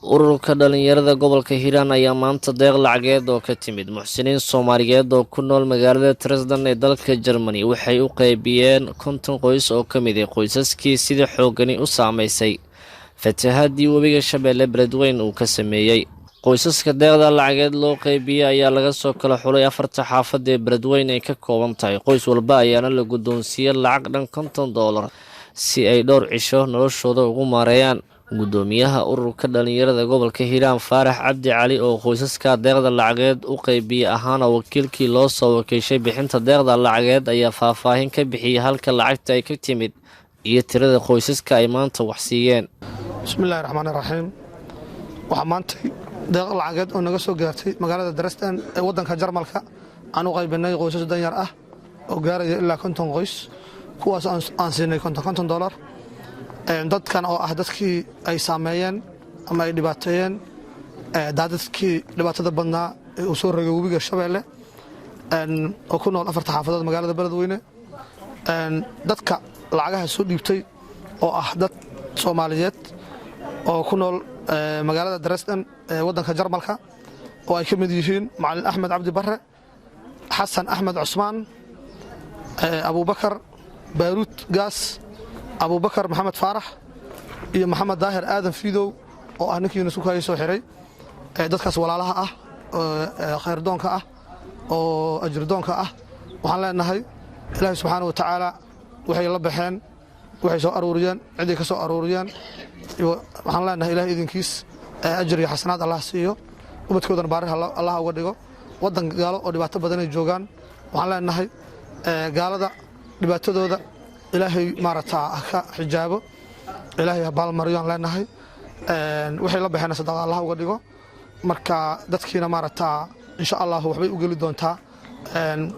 ururka dhalinyarada gobolka Hiiraan ayaa maanta deeq lacageed oo ka timid muxsiniin Soomaaliyeed oo ku nool magaalada Dresden ee dalka Germany waxay u qaybiyeen 50 qoys oo ka mid ah qoysaskii sida xoogani u saameysay fatahaadii webiga Shabeelle Beledweyne uu ka sameeyay. qoysaska deeqda lacageed loo qaybiyay ayaa laga soo kala xulay 4 xaafad ee Beledweyne ay ka kooban tahay. qoys walba ayaana la guddoonsiiyay lacag dhan $50 si ay dhowr cisho noloshooda ugu maareeyaan. gudoomiyaha ururka dhalinyarada gobolka Hiiraan Faarax Cabdi Cali oo qoysaska deeqda lacageed u qaybiyay ahaana wakiilkii loo soo wakiishay bixinta deeqda lacageed ayaa faahfaahin ka bixiyay halka lacagta ay ka timid iyo tirada qoysaska ay maanta wax siiyeen. bismillaahir rahmaanir rahiim. waxa maanta deeq lacageed oo naga soo gaartay magaalada Dresden ee wadanka Jarmalka aan u qaybinay qoysas danyar ah oo gaaraya ilaa 50 qoys kuwaas aan siinay $50 dadkan oo ah dadkii ay saameeyeen ama ay dhibaateeyeen dadkii dhibaatada badnaa ee u soo rogay webiga Shabeelle oo ku nool 4 xaafadood magaalada Beledweyne. dadka lacagaha soo dhiibtay oo ah dad Soomaaliyeed oo ku nool magaalada Dresden ee wadanka Jarmalka oo ay ka mid yihiin Macallin Axmed Cabdi Barre, Xasan Axmed Cusmaan, Abu Bakar Bayrut Gaas, Abu Bakar Maxamed Faarax iyo Maxamed Daahir Aadan Fiidow oo ah ninkii isku kay soo xiray dadkaas walaalaha ah oo khayr doonka ah oo ajir doonka ah. waxaan leenahay Ilaahay subxaanahu wa ta'aala waxay la baxeen waxay soo aruuriyeen cid ka soo aruuriyeen waxaan leenahay Ilaahay idinkiis ajir iyo xasanaad Allah siiyo ubadkoodana baariha Allah uga dhigo. wadan gaalo oo dhibaato badan ay joogaan waxaan leenahay gaalada dhibaatadooda Ilaahay maarata ka xijaabo Ilaahay baal mariyaan leenahay waxay la baxeen sadaqa Allah uga dhigo. marka dadkiina maarata insha Allah waxbay u gali doontaa.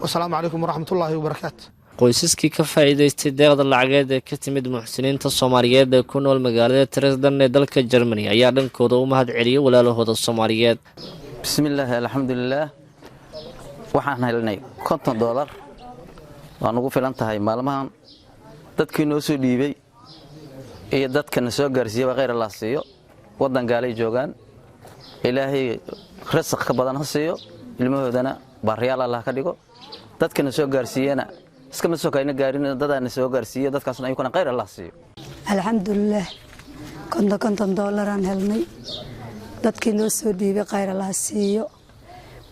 Assalaamu calaykum waraxmatullaahi wabarakaatuh. qoysaskii ka faa'iideystay deeqda lacageed ee ka timid muxsiniinta Soomaaliyeed ee ku nool magaalada Dresden ee dalka Germany ayaa dhankooda u mahad celiyay walaalahooda Soomaaliyeed. bismillaah alxamdulillaah. waxaan helnay $50 waan ugu filan tahay maalmahan dadkii noo soo dhiibay iyo dadkana soo gaarsiiyay khayr Allah siiyo. wadan gaalay joogaan Ilaahay risq ka badan ha siiyo ilmahoodana bariyaal Allah ka dhigo. dadkana soo gaarsiiyana iska ma soo kayna gaarin dadana soo gaarsiiyo dadkaasna ay kuna khayr Allah siiyo. alxamdulillaah $50 aan helnay dadkii noo soo dhiibay khayr Allah siiyo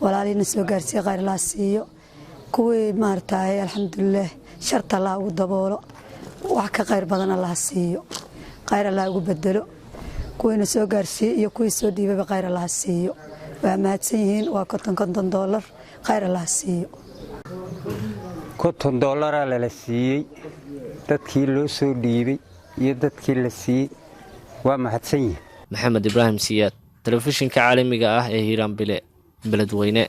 walaalina soo gaarsiiyay khayr Allah siiyo kuwii maartaay alxamdulillaah sharta Allah ugu daboolo wax ka khayr badan Allah siiyo khayr Allah ugu bedelo kuwina soo gaarsiiyay iyo kuwii soo dhiibay khayr Allah siiyo. waa mahadsan yihiin waa $50 khayr Allah siiyo. $50 la siiyay dadkii loo soo dhiibay iyo dadkii la siiyay waa mahadsan yihiin. Maxamed Ibraahim Siyaad, telefishinka caalamiga ah ee Hiiraan Beledweyne.